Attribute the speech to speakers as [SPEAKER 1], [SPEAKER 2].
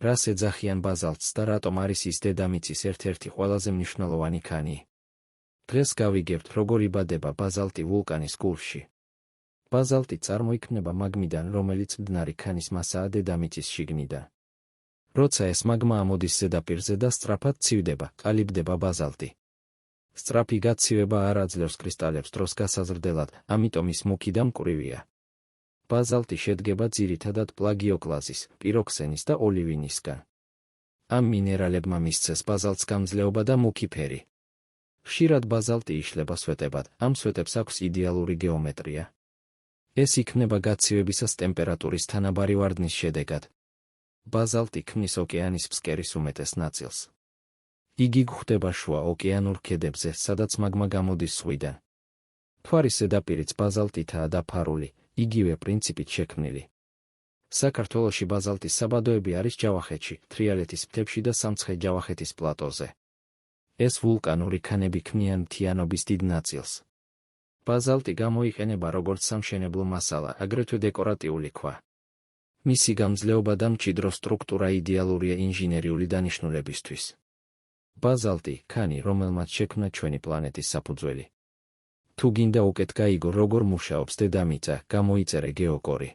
[SPEAKER 1] რას ეძახიან ბაზალტს და რატომ არის ის დედამიწის ერთ-ერთი ყველაზე მნიშვნელოვანი ქანი? დღეს გავიგებთ, როგორ იბადება ბაზალტი ვულკანის გულში. ბაზალტი წარმოიქმნება მაგმიდან, რომელიც მდნარი ქანის მასაა დედამიწის შიგნიდან. როცა ეს მაგმა ამოდის ზედაპირზე და სწრაფად ცივდება, ყალიბდება ბაზალტი. სწრაფი გაცივება არ აძლევს კრისტალებს დროს გასაზრდელად, ამიტომ ის მუქი და მკვრივია. ბაზალტი შედგება ძირითადად პლაგიოკლაზის, პიროქსენის და ოლივინისგან. ამ მინერალებმა მისცეს ბაზალტს გამძლეობა და მუქი ფერი. ხშირად ბაზალტი იშლება სვეტებად, ამ სვეტებს აქვს იდეალური გეომეტრია. ეს იქნება გაცივებისას ტემპერატურის თანაბარი ვარდნის შედეგად. ბაზალტი ქმნის ოკეანის ფსკერის უმეტეს ნაწილს. იგი გვხვდება შუა ოკეანურ ქედებზე, სადაც მაგმა გამოდის ზღვიდან. მთვარის ზედაპირიც ბაზალტითაა დაფარული, იგივე პრინციპით შექმნილი. საქართველოში ბაზალტის საბადოები არის ჯავახეთში, თრიალეთის მთებში და სამცხე-ჯავახეთის პლატოზე. ეს ვულკანური ქანები ქმნიან მთიანობის დიდ ნაწილს. ბაზალტი გამოიყენება როგორც სამშენებლო მასალა, აგრეთვე დეკორატიული ქვა. მისი გამძლეობა და მჭიდრო სტრუქტურა იდეალურია ინჟინერიული დანიშნულებისთვის. ბაზალტი, ქანი, რომელმაც შექმნა ჩვენი პლანეტის საფუძველი. თუ გინდა უკეთ გაიგო, როგორ მუშაობს დედამიწა, გამოიწერე გეოკორი.